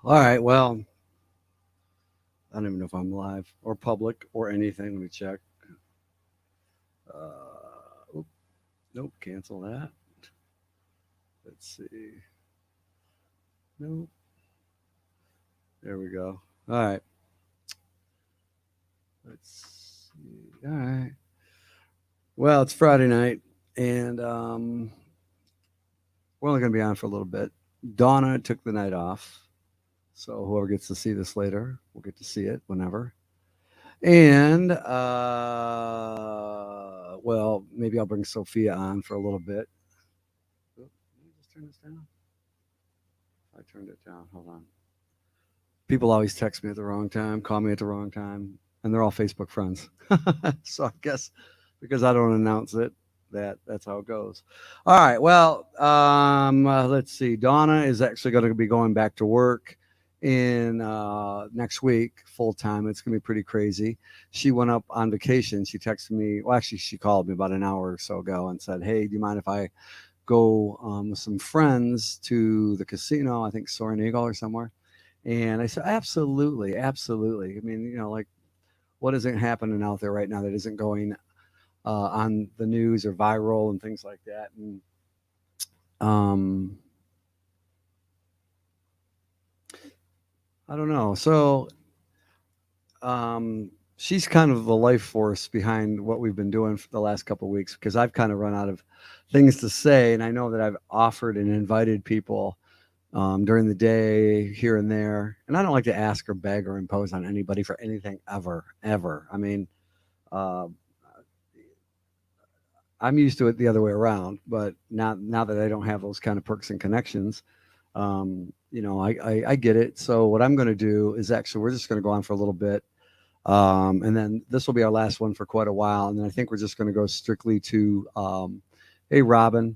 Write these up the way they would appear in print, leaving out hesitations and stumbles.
All right. Well, I don't even know if I'm live or public or anything. Let me check. Oop, nope. Cancel that. Let's see. Nope. There we go. All right. Let's see. All right. Well, it's Friday night, and we're only going to be on for a little bit. Donna took the night off, so whoever gets to see this later will get to see it whenever. And well, maybe I'll bring Sophia on for a little bit. Oop, let me just turn this down. I turned it down. Hold on. People always text me at the wrong time, call me at the wrong time, and they're all Facebook friends. So I guess because I don't announce it, that's how it goes. All right. Well, let's see. Donna is actually going to be going back to work in next week full time. It's going to be pretty crazy. She went up on vacation. She texted me. Well, actually, she called me about an hour or so ago and said, "Hey, do you mind if I go with some friends to the casino? I think Soaring Eagle or somewhere." And I said, "Absolutely, absolutely. I mean, like what isn't happening out there right now that isn't going on the news or viral and things like that?" And um, I don't know. So she's kind of the life force behind what we've been doing for the last couple of weeks because I've kind of run out of things to say, and I know that I've offered and invited people during the day here and there, and I don't like to ask or beg or impose on anybody for anything ever, ever. I mean, uh, I'm used to it the other way around, but now that I don't have those kind of perks and connections, I get it. So what I'm going to do is actually we're just going to go on for a little bit, and then this will be our last one for quite a while, and then I think we're just going to go strictly to, hey Robin,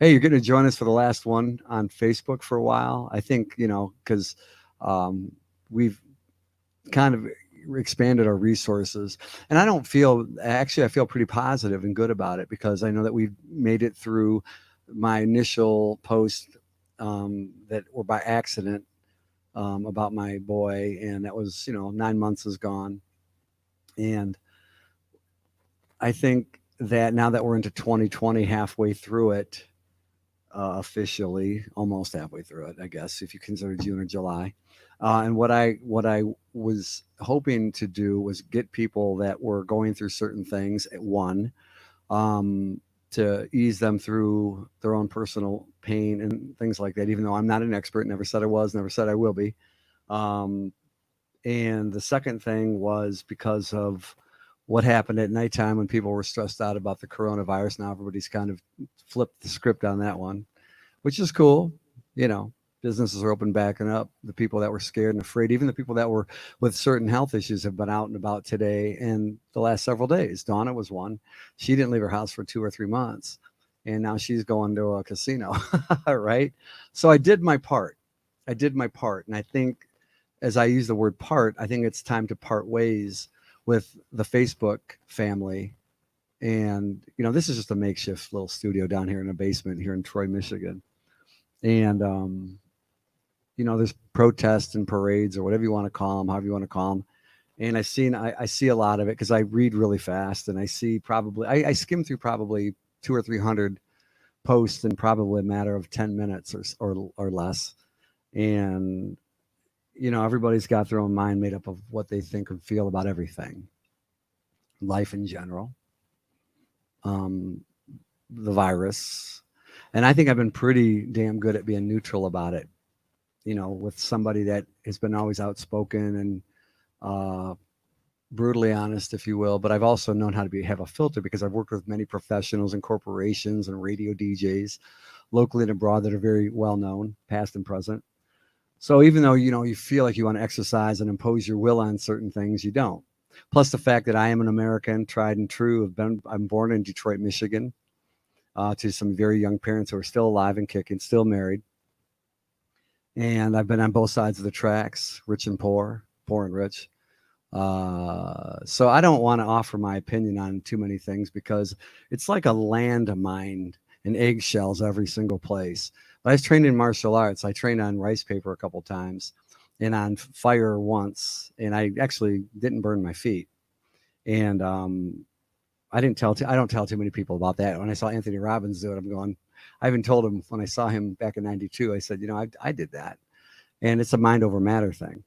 hey, you're going to join us for the last one on Facebook for a while. I think because um, we've kind of expanded our resources, and I feel pretty positive and good about it because I know that we've made it through my initial post that were by accident about my boy, and that was 9 months is gone. And I think that now that we're into 2020, halfway through it, officially, almost halfway through it, I guess, if you consider June or July. And what I was hoping to do was get people that were going through certain things at one, um, to ease them through their own personal pain and things like that. Even though I'm not an expert, never said I was, never said I will be. Um, and the second thing was because of what happened at nighttime when people were stressed out about the coronavirus. Now everybody's kind of flipped the script on that one, which is cool. You know, businesses are open backing up. The people that were scared and afraid, even the people that were with certain health issues, have been out and about today and the last several days. Donna was one. She didn't leave her house for 2 or 3 months, and now she's going to a casino. Right. So I did my part. I did my part. And I think as I use the word part, I think it's time to part ways with the Facebook family. And, this is just a makeshift little studio down here in a basement here in Troy, Michigan. And there's protests and parades or whatever you want to call them, however you want to call them. And I see a lot of it because I read really fast, and I see probably I skim through probably 200 or 300 posts in probably a matter of 10 minutes or less. And everybody's got their own mind made up of what they think and feel about everything, life in general, um, the virus. And I think I've been pretty damn good at being neutral about it, with somebody that has been always outspoken and uh, brutally honest, if you will. But I've also known how to have a filter because I've worked with many professionals and corporations and radio DJs locally and abroad that are very well known, past and present. So even though you feel like you want to exercise and impose your will on certain things, you don't. Plus the fact that I am an American, tried and true. I'm born in Detroit, Michigan, to some very young parents who are still alive and kicking, still married. And I've been on both sides of the tracks, rich and poor, poor and rich. So I don't want to offer my opinion on too many things because it's like a landmine and eggshells every single place. But I was trained in martial arts. I trained on rice paper a couple times. and on fire once, and I actually didn't burn my feet. And I don't tell too many people about that. When I saw Anthony Robbins do it, I'm going. I even told him when I saw him back in '92. I said, I did that, and it's a mind over matter thing.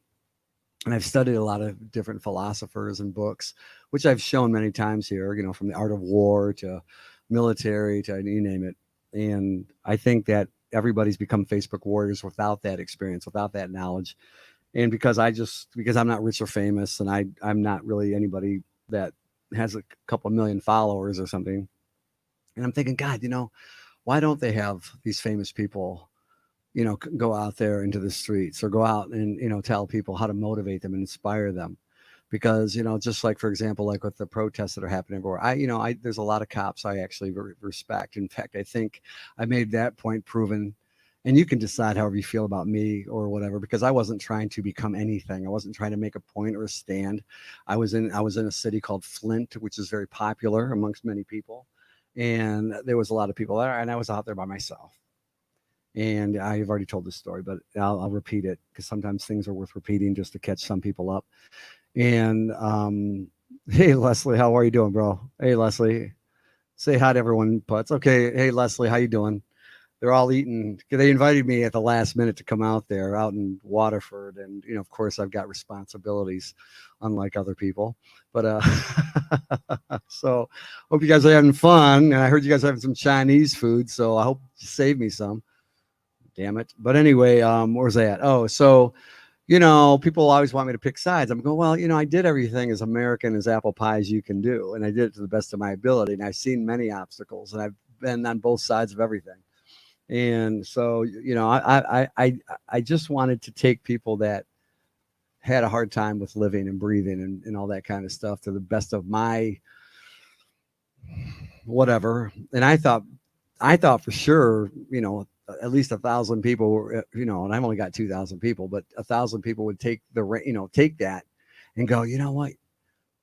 And I've studied a lot of different philosophers and books, which I've shown many times here. From the art of war to military to you name it. And I think that everybody's become Facebook warriors without that experience, without that knowledge. And because I'm not rich or famous, and I'm not really anybody that has a couple million followers or something. And I'm thinking, God, why don't they have these famous people, go out there into the streets or go out and, tell people how to motivate them and inspire them? Because, just like, for example, like with the protests that are happening everywhere, there's a lot of cops I actually respect. In fact, I think I made that point proven. And you can decide however you feel about me or whatever, because I wasn't trying to become anything. I wasn't trying to make a point or a stand. I was in a city called Flint, which is very popular amongst many people. And there was a lot of people there, and I was out there by myself. And I've already told this story, but I'll repeat it because sometimes things are worth repeating just to catch some people up. And hey, Leslie, how are you doing, bro? Hey, Leslie, say hi to everyone. Putz. Okay. Hey, Leslie, how you doing? They're all eating. They invited me at the last minute to come out there, out in Waterford, and of course, I've got responsibilities, unlike other people. But so hope you guys are having fun. And I heard you guys are having some Chinese food, so I hope you save me some. Damn it! But anyway, where's that? Oh, so people always want me to pick sides. I'm going, well, I did everything as American as apple pie as you can do, and I did it to the best of my ability. And I've seen many obstacles, and I've been on both sides of everything. And so, I just wanted to take people that had a hard time with living and breathing and all that kind of stuff to the best of my whatever. And I thought for sure, at least 1,000 people were, and I've only got 2,000 people, but 1,000 people would take take that and go, you know what?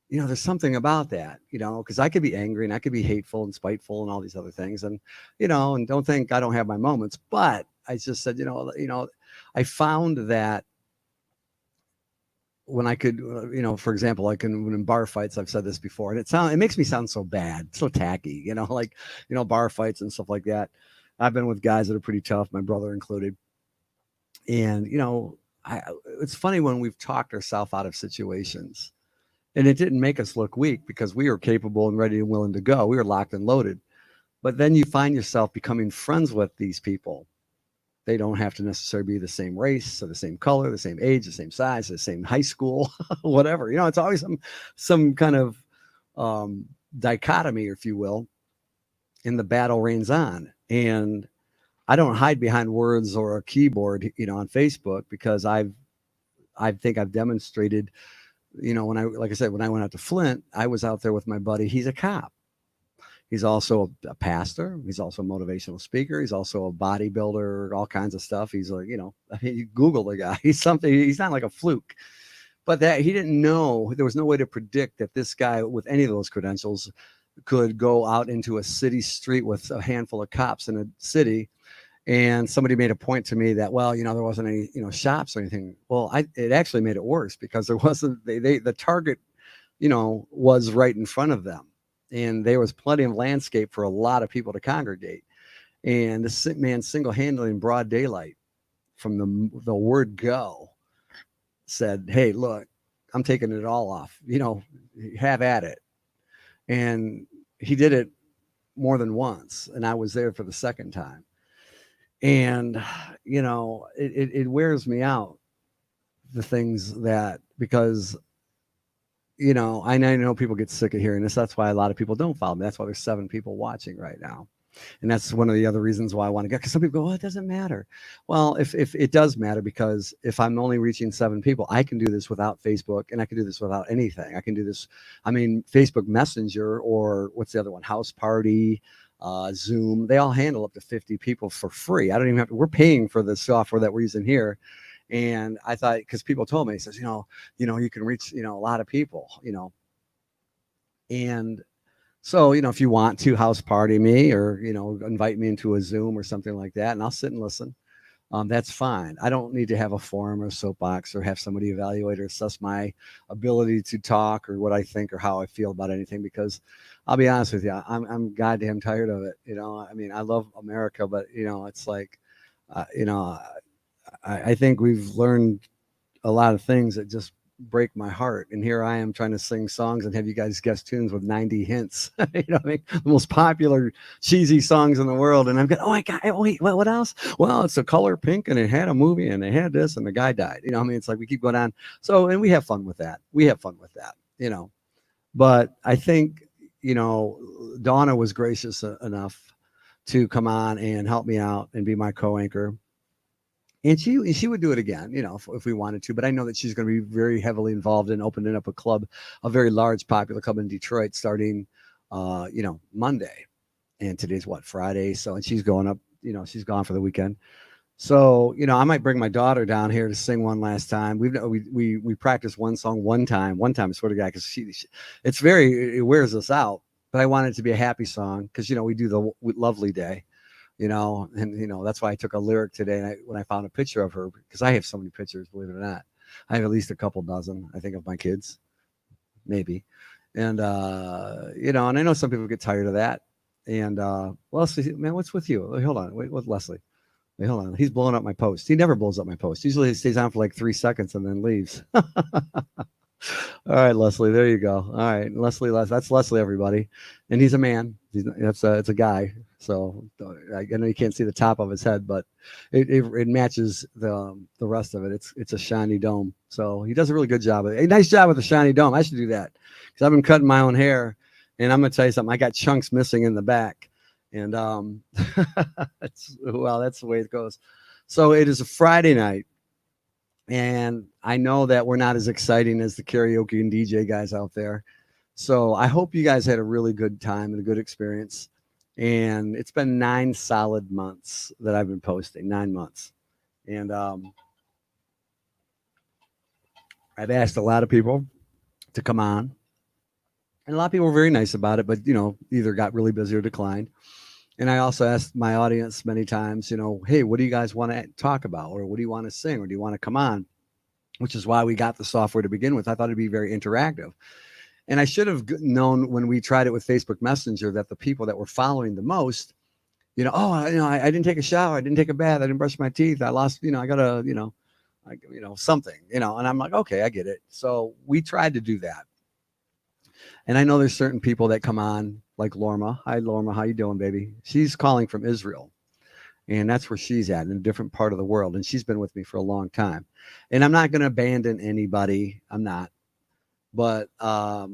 There's something about that, because I could be angry and I could be hateful and spiteful and all these other things. And, and don't think I don't have my moments, but I just said, I found that when I could, for example, like in bar fights, I've said this before, and it makes me sound so bad, so tacky, like, bar fights and stuff like that. I've been with guys that are pretty tough, my brother included. And, it's funny when we've talked ourselves out of situations. And it didn't make us look weak because we were capable and ready and willing to go. We were locked and loaded. But then you find yourself becoming friends with these people. They don't have to necessarily be the same race or the same color, the same age, the same size, the same high school, whatever. It's always some kind of dichotomy, if you will, and the battle reigns on. And I don't hide behind words or a keyboard, on Facebook, because I think I've demonstrated, like I said, when I went out to Flint, I was out there with my buddy. He's a cop. He's also a pastor. He's also a motivational speaker. He's also a bodybuilder, all kinds of stuff. He's like, I mean, you Google the guy. He's something. He's not like a fluke. But that he didn't know, there was no way to predict that this guy with any of those credentials could go out into a city street with a handful of cops in a city. And somebody made a point to me that, well, there wasn't any, shops or anything. Well, it actually made it worse because there wasn't, the target, was right in front of them. And there was plenty of landscape for a lot of people to congregate. And this man single-handedly in broad daylight from the word go said, hey, look, I'm taking it all off, have at it. And he did it more than once. And I was there for the second time. And, it wears me out, the things that, because, I know people get sick of hearing this. That's why a lot of people don't follow me. That's why there's 7 people watching right now. And that's one of the other reasons why I want to go, because some people go, oh, it doesn't matter. Well, if it does matter, because if I'm only reaching 7 people, I can do this without Facebook, and I can do this without anything. I can do this. I mean, Facebook Messenger, or what's the other one? House Party, Zoom, they all handle up to 50 people for free. I don't even have to, we're paying for the software that we're using here. And I thought, because people told me, he says, you can reach, a lot of people, and so, if you want to house party me, or, invite me into a Zoom or something like that, and I'll sit and listen. that's fine. I don't need to have a forum or soapbox or have somebody evaluate or assess my ability to talk or what I think or how I feel about anything because I'll be honest with you, I'm goddamn tired of it. I mean, I love America, but it's like, you know, I think we've learned a lot of things that just break my heart. And here I am trying to sing songs and have you guys guess tunes with 90 hints. What I mean? The most popular cheesy songs in the world. And I'm going, oh my God, oh, wait, what else? Well, it's The Color Pink and it had a movie and they had this and the guy died. I mean, it's like we keep going on. So, and we have fun with that. But I think, Donna was gracious enough to come on and help me out and be my co-anchor and she would do it again, if we wanted to. But I know that she's going to be very heavily involved in opening up a club, a very large, popular club in Detroit, starting, Monday. And today's what, Friday? So, and she's going up. She's gone for the weekend. So, I might bring my daughter down here to sing one last time. We practiced one song one time, I swear to God, because it wears us out. But I want it to be a happy song because we do the Lovely Day. And that's why I took a lyric today. And when I found a picture of her, because I have so many pictures, believe it or not, I have at least a couple dozen, I think, of my kids, maybe. And, and I know some people get tired of that. And, Leslie, man, what's with you? Wait, hold on. Wait, with Leslie. Wait, hold on. He's blowing up my post. He never blows up my post. Usually he stays on for like 3 seconds and then leaves. All right, Leslie, there you go. All right, that's Leslie, everybody, and he's a man. It's a guy. So I know you can't see the top of his head, but it matches the rest of it. It's a shiny dome. So he does a really good job. A nice job with the shiny dome. I should do that because I've been cutting my own hair, and I'm gonna tell you something. I got chunks missing in the back, and that's the way it goes. So it is a Friday night. And I know that we're not as exciting as the karaoke and DJ guys out there. So I hope you guys had a really good time and a good experience. And it's been 9 solid months that I've been posting, 9 months. And I've asked a lot of people to come on. And a lot of people were very nice about it, but, either got really busy or declined. And I also asked my audience many times, hey, what do you guys want to talk about? Or what do you want to sing? Or do you want to come on? Which is why we got the software to begin with. I thought it'd be very interactive. And I should have known when we tried it with Facebook Messenger that the people that were following the most, I didn't take a shower. I didn't take a bath. I didn't brush my teeth. I lost, I got a, something, and I'm like, okay, I get it. So we tried to do that. And I know there's certain people that come on like Lorma. Hi, Lorma. How you doing, baby? She's calling from Israel. And that's where she's at, in a different part of the world. And she's been with me for a long time. And I'm not going to abandon anybody. I'm not. But I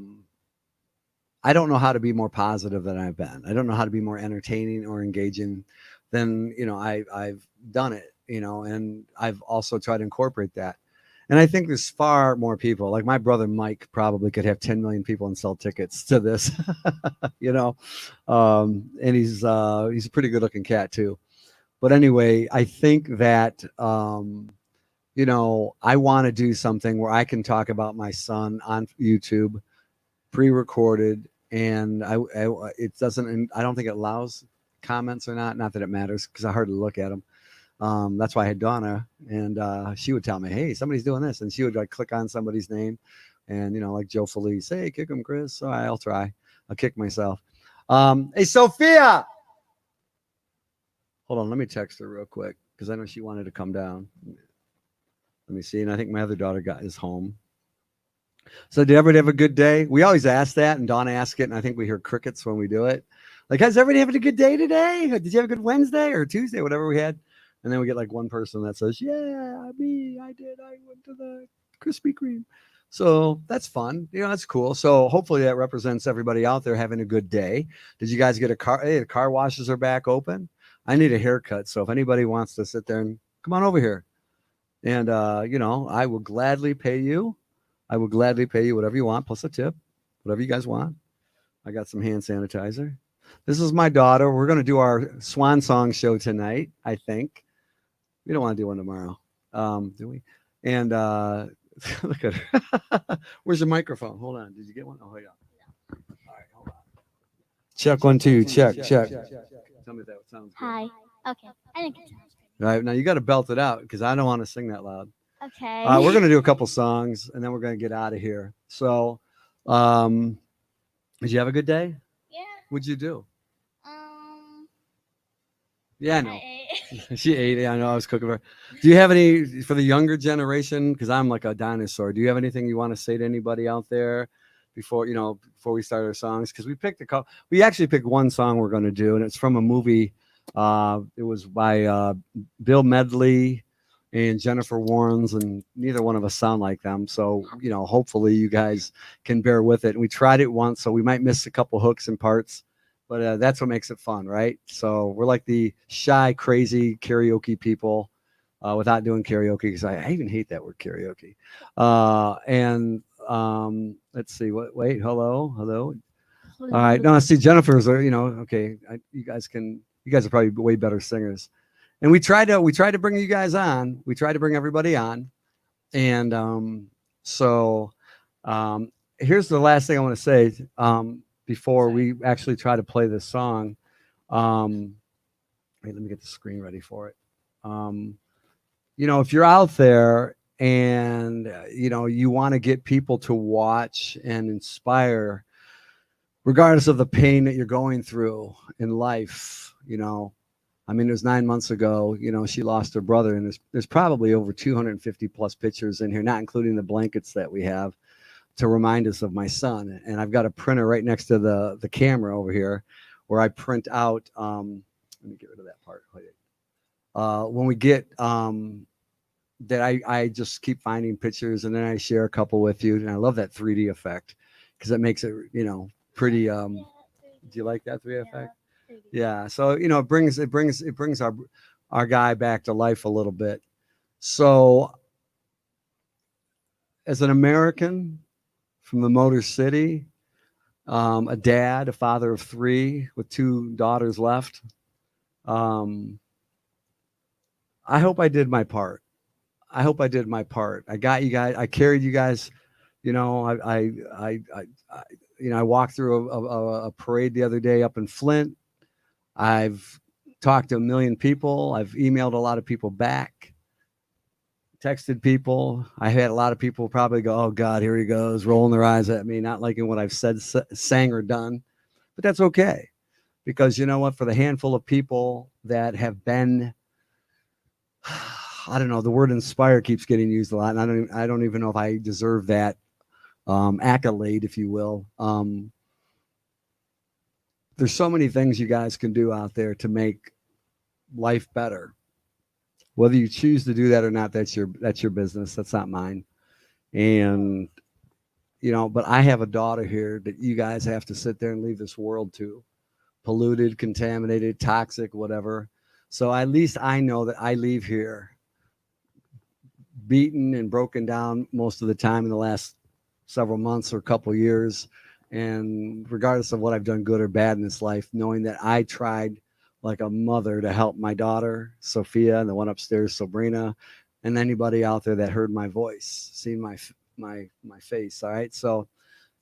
don't know how to be more positive than I've been. I don't know how to be more entertaining or engaging than, I've done it, and I've also tried to incorporate that. And I think there's far more people. Like my brother Mike probably could have 10 million people and sell tickets to this, and he's a pretty good looking cat too. But anyway, I think that, I want to do something where I can talk about my son on YouTube, pre-recorded, and it doesn't. I don't think it allows comments or not. Not that it matters because I hardly look at them. That's why I had Donna, and she would tell me, "Hey, somebody's doing this," and she would like click on somebody's name, and like Joe Felice, "Hey, kick him, Chris." So I'll try. I'll kick myself. Hey, Sophia. Hold on, let me text her real quick because I know she wanted to come down. Let me see. And I think my other daughter is home. So did everybody have a good day? We always ask that, and Dawn asks it, and I think we hear crickets when we do it. Like, has everybody having a good day today? Did you have a good Wednesday or Tuesday, whatever we had? And then we get like one person that says, yeah, me, I did. I went to the Krispy Kreme. So that's fun. That's cool. So hopefully that represents everybody out there having a good day. Did you guys get a car? Hey, the car washes are back open. I need a haircut. So if anybody wants to sit there and come on over here. And, I will gladly pay you. I will gladly pay you whatever you want, plus a tip, whatever you guys want. I got some hand sanitizer. This is my daughter. We're going to do our swan song show tonight, I think. We don't want to do one tomorrow, do we? And look at her. Where's your microphone? Hold on. Did you get one? Oh, yeah. All right, hold on. Check 1, 2. Check. Tell me if that sounds good. Hi. Okay. I think Right now, you got to belt it out because I don't want to sing that loud. Okay. We're going to do a couple songs and then we're going to get out of here. So, um, did you have a good day? Yeah. What'd you do? Um. Yeah, I know. I She ate it. I know I was cooking for her. Do you have any for the younger generation? Because I'm like a dinosaur. Do you have anything you want to say to anybody out there before we start our songs? Because we picked a couple. We actually picked one song we're going to do, and it's from a movie. It was by Bill Medley and Jennifer Warnes, and neither one of us sound like them. So hopefully you guys can bear with it. And we tried it once, so we might miss a couple hooks and parts. But that's what makes it fun, right? So we're like the shy, crazy karaoke people without doing karaoke because I even hate that word karaoke. And let's see. Wait, hello. All right. No, see, Jennifer's. Okay. You guys are probably way better singers. And we tried to bring you guys on. We tried to bring everybody on, and so um, here's the last thing I want to say. Before we actually try to play this song. Wait, let me get the screen ready for it. If you're out there and you want to get people to watch and inspire, regardless of the pain that you're going through in life, I mean, it was 9 months ago. She lost her brother, and there's probably over 250 plus pictures in here, not including the blankets that we have to remind us of my son. And I've got a printer right next to the camera over here where I print out. Let me get rid of that part. When we get that, I just keep finding pictures and then I share a couple with you. And I love that 3D effect because it makes it, pretty. Do you like that 3D effect? Yeah. So it brings our guy back to life a little bit. So as an American from the Motor City, a dad, a father of 3 with 2 daughters left. I hope I did my part. I hope I did my part. I got you guys. I carried you guys. I walked through a parade the other day up in Flint. I've talked to a million people. I've emailed a lot of people back, texted people. I had a lot of people probably go, "Oh God, here he goes," rolling their eyes at me, not liking what I've said, sang, or done. But that's okay, because you know what? For the handful of people that have been, I don't know, the word inspire keeps getting used a lot, and I don't even know if I deserve that accolade, if you will. There's so many things you guys can do out there to make life better. Whether you choose to do that or not, that's your business. That's not mine. And but I have a daughter here that you guys have to sit there and leave this world to, polluted, contaminated, toxic, whatever. So at least I know that I leave here beaten and broken down most of the time in the last several months or a couple years. And regardless of what I've done, good or bad in this life, knowing that I tried like a mother to help my daughter, Sophia, and the one upstairs, Sabrina, and anybody out there that heard my voice, seen my face. All right. So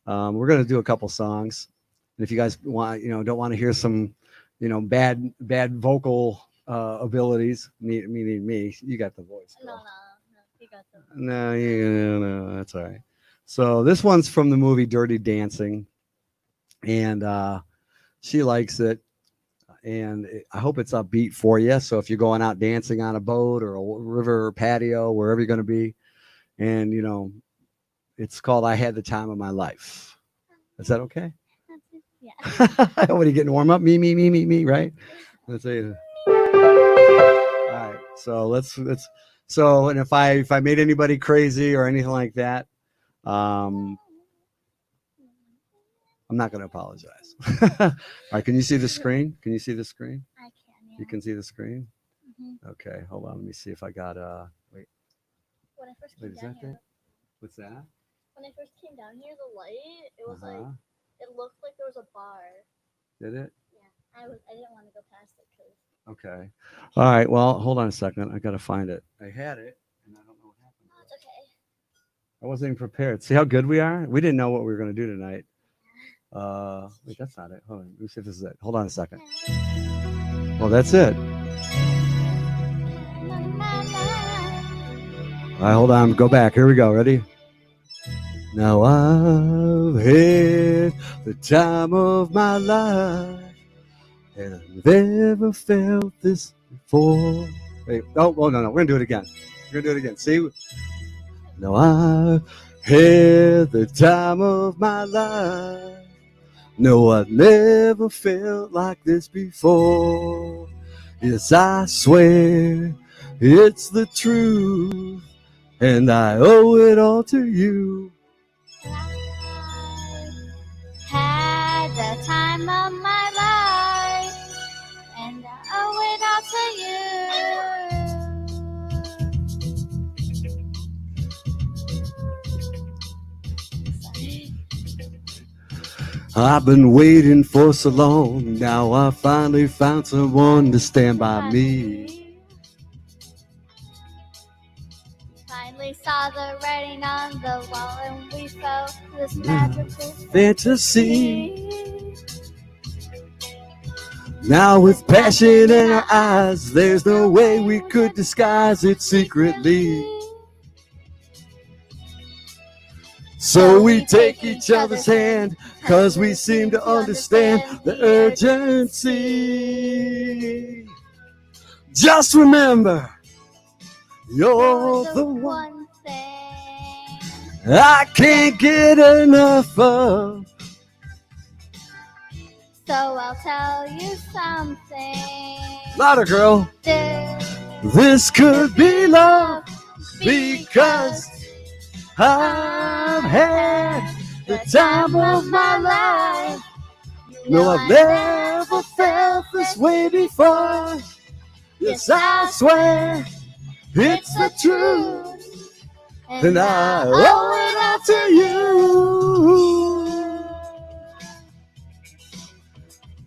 we're going to do a couple songs. And if you guys want, don't want to hear some, bad vocal abilities, meaning me, you got the voice. No, you got the. No, that's all right. So this one's from the movie Dirty Dancing, and she likes it, and I hope it's upbeat for you. So if you're going out dancing on a boat or a river or patio, wherever you're going to be, and it's called "I Had the Time of My Life." Is that okay? Yeah. What are you getting warm up? Me, right? Let's say. All right. So let's. So, and if I made anybody crazy or anything like that, I'm not going to apologize. All right. Can you see the screen? Can you see the screen? I can. Yeah. You can see the screen. Mm-hmm. Okay. Hold on. Let me see if I got wait. When I first Wait, came is down that here, it? What's that? when I first came down here, the light it was like Uh-huh. it looked like there was a bar. Did it? Yeah, I didn't want to go past it because. Okay. All right. Well, hold on a second. I got to find it. I had it, and I don't know what happened. Oh, it's okay. I wasn't even prepared. See how good we are? We didn't know what we were going to do tonight. Wait, that's not it. Hold on. Let me see if this is it. Hold on a second. Well, that's it. All right, hold on. Go back. Here we go. Ready? Now I've had the time of my life, and I've never felt this before. Wait, oh no. We're gonna do it again. We're gonna do it again. See? Now I've had the time of my life. No, I've never felt like this before. Yes, I swear it's the truth, and I owe it all to you. Had the time of my life, and I owe it all to you. I've been waiting for so long. Now I finally found someone to stand by me. Finally saw the writing on the wall, and we felt this magical Fantasy. Now with passion in our eyes, there's no way we could disguise it secretly. So we take each other's hand, 'cause we seem to understand the urgency. Just remember, you're the one thing. I can't get enough of. So I'll tell you something. Louder, girl. This could be love, because I've had the time of my life. No, I've never felt this way before. Yes, I swear it's the truth, and I owe it all to you.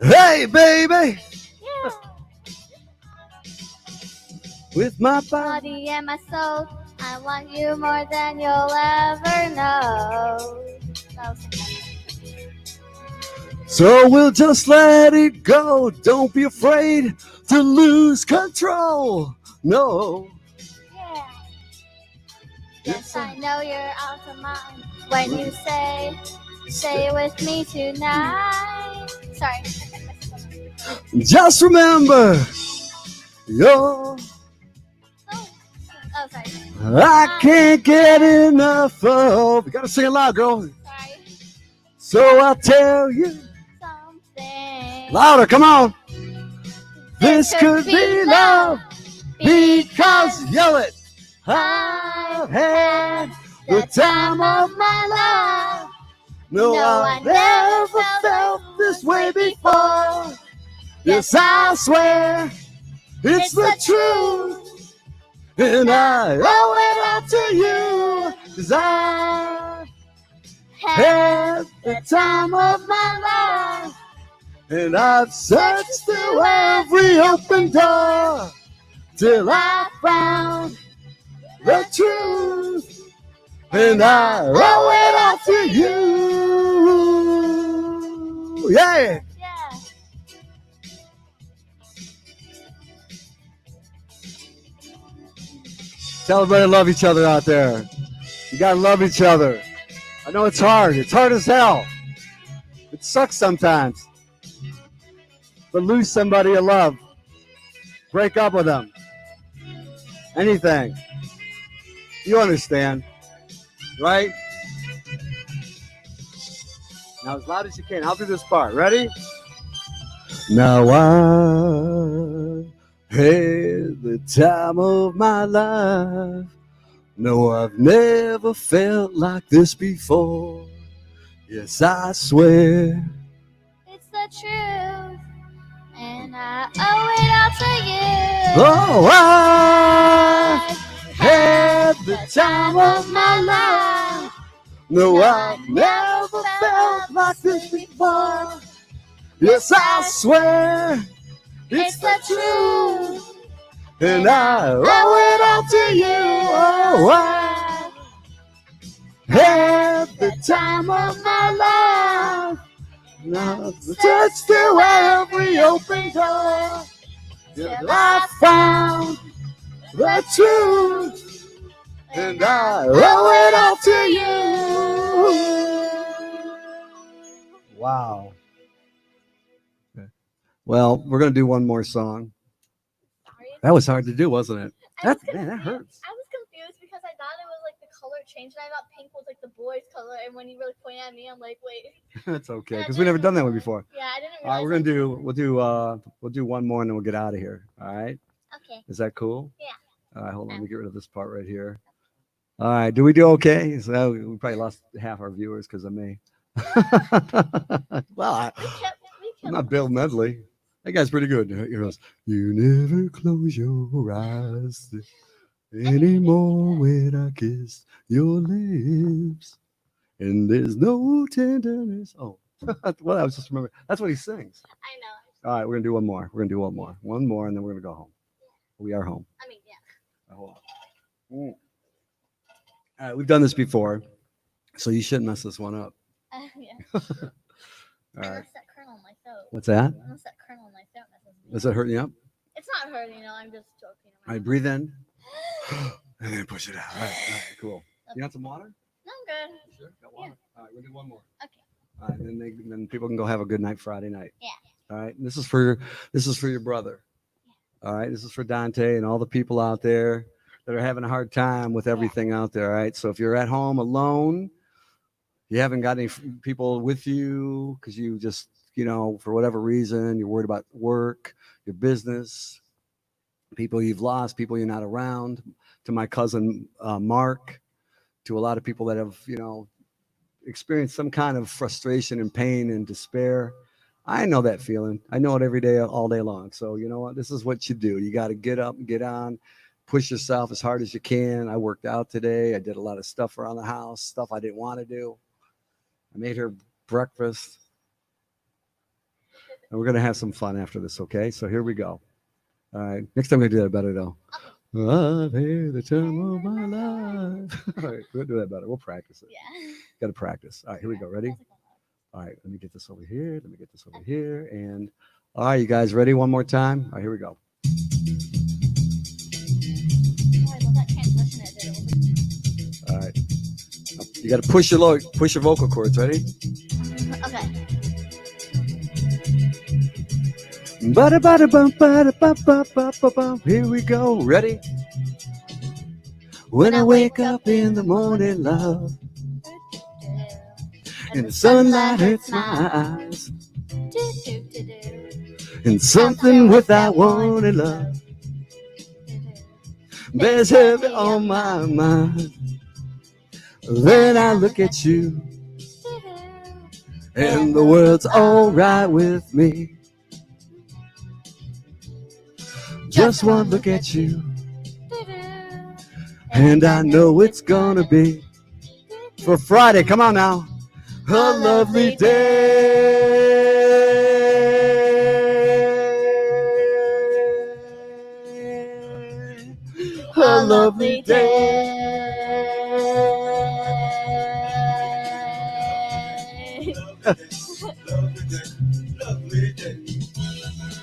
Hey, baby, Yeah. with my body. Body and my soul, I want you more than you'll ever know. So we'll just let it go. Don't be afraid to lose control. No. Yeah. Yes, I know you're out of mind when you say with me tonight. Sorry. Just remember, you're. Oh, sorry. I can't get enough of. You gotta sing it loud, girl. Sorry. So I'll tell you Something. louder. Come on. This could be love, because yell it. I've had the time of my life. No, I've never felt this way before. Yes, I swear it's the truth, and I owe it all to you. 'Cause I've had the time of my life, and I've searched through every open door till I found the truth, and I owe it all to you. Yeah. Yeah. Tell everybody to love each other out there. You gotta love each other. I know it's hard. It's hard as hell. It sucks sometimes. But lose somebody you love. Break up with them. Anything. You understand. Right? Now as loud as you can. I'll do this part. Ready? Now I've had the time of my life. No, I've never felt like this before. Yes, I swear. It's the truth, and I owe it all to you. Oh, I've had the time of my life. No, I've never felt like this before. Yes, I swear it's the truth, and I owe it all to you. Oh, I've had the time of my life. Now I've searched through every open door till I found the truth, and I owe it all to you. Wow. Well, we're gonna do one more song. Sorry. That was hard to do, wasn't it? I was Man, that confused. hurts. I was confused because I thought it was like the color changed, and I thought pink was like the boys' color. And when you really pointed at me, I'm like, wait. That's okay, Yeah, because we've never done that one realize. before. Yeah, I didn't All right, realize. we'll do one more and then we'll get out of here. All right. Okay. Is that cool? Yeah. All right, hold on. Let me get rid of this part right here. All right. Do we do okay? So we probably lost half our viewers because of me. Well, I'm not Bill Medley. That guy's pretty good. He goes, "You never close your eyes anymore when I kiss your lips, and there's no tenderness." Oh, well, I was just remembering. That's what he sings. I know. All right, we're gonna do one more. One more, and then we're gonna go home. We are home. I mean, yeah. Hold on. All right, we've done this before, so you shouldn't mess this one up. Yeah. All I right. lost that kernel in my throat. What's that? I lost that kernel in my throat. Is it hurting you up? It's not hurting, I'm just joking. All right, breathe in. And then push it out. All right, cool. You want some water? No, I'm good. Sure. Got water. All right, we'll do one more. Okay. All right, and then people can go have a good night Friday night. Yeah. All right. And this is for your brother. All right. This is for Dante and all the people out there that are having a hard time with everything out there. All right. So if you're at home alone, you haven't got any people with you because you just, for whatever reason, you're worried about work, your business, people you've lost, people you're not around. To my cousin Mark, to a lot of people that have, experienced some kind of frustration and pain and despair. I know that feeling. I know it every day, all day long. So you know what? This is what you do. You got to get up and get on, push yourself as hard as you can. I worked out today. I did a lot of stuff around the house, stuff I didn't want to do. I made her breakfast. And we're going to have some fun after this, okay? So here we go. All right. Next time we do that better, though. I've had the time of my life. All right. We'll do that better. We'll practice it. Yeah. Got to practice. All right. Here we go. Ready? All right. Let me get this over here. Let me get this over here. And all right, you guys ready one more time? All right. Here we go. Oh, I love that transition it did. All right. You got to push your vocal cords. Ready? Okay. Here we go. Ready? When I wake up in the morning, love, and the sunlight hurts my eyes, and something without wanting, love, bears heavy on my mind. Then I look at you, and the world's all right with me. Just one look at you, and I know it's gonna be for Friday. Come on now, a lovely day, a lovely day.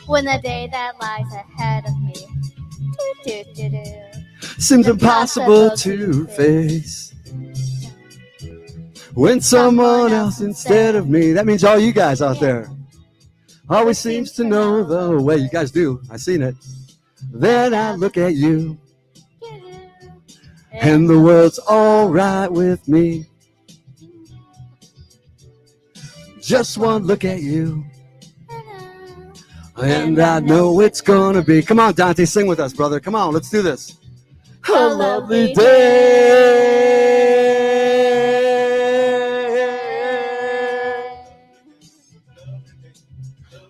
When the day that lies ahead of me Seems impossible to face. When someone else instead of me, that means all you guys out there, always seems to know the way. You guys do. I seen it. Then I look at you, and the world's all right with me. Just one look at you, and I know it's gonna be. Come on, Dante, sing with us, brother. Come on, let's do this. A lovely day.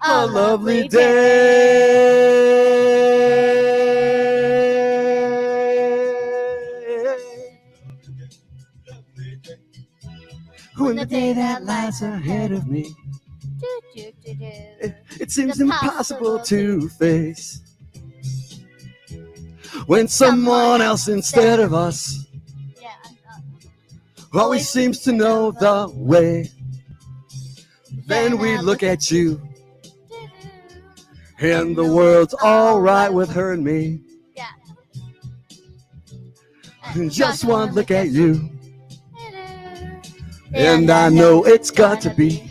A lovely day. When the day that lies ahead of me, it seems impossible to face. When someone else instead of us always seems to know the way. Then we look at you, and the world's all right with her and me. Just one look at you, And and I know it's got to be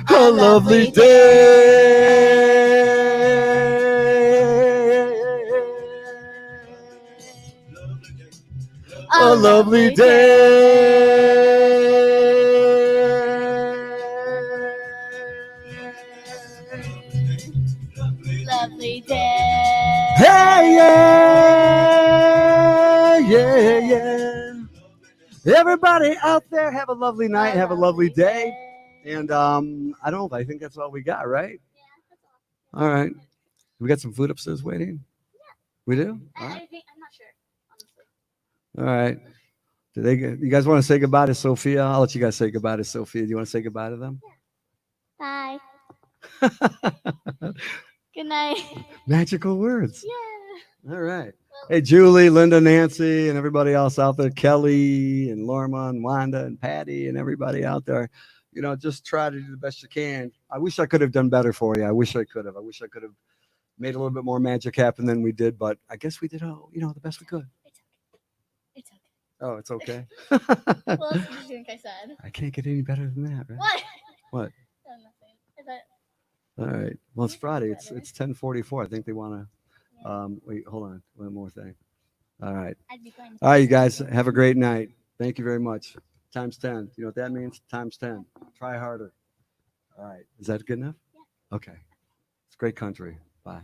a lovely day. A lovely day. Lovely day. Hey, yeah, yeah, yeah. Everybody out there, have a lovely night, have a lovely day. And I don't know, I think that's all we got, right? All right. We got some food upstairs waiting? We do? All right. I'm not sure, honestly. All right. You guys want to say goodbye to Sophia? I'll let you guys say goodbye to Sophia. Do you want to say goodbye to them? Bye. Good night. Magical words. Yeah. All right. Hey, Julie, Linda, Nancy, and everybody else out there, Kelly and Lorma and Wanda and Patty and everybody out there, just try to do the best you can. I wish I could have done better for you. I wish I could have. I wish I could have made a little bit more magic happen than we did, but I guess we did, the best we could. It's okay. Oh, it's okay. What else did you think I said? I can't get any better than that, right? What? What? Oh, nothing. I thought, All right. Well, it's Friday. It's Better. 10:44. I think they want to. Wait, hold on. One more thing. All right. I'd be going to All right, you guys. Have a great night. Thank you very much. Times 10. You know what that means? Times 10. Try harder. All right. Is that good enough? Yeah. Okay. It's a great country. Bye.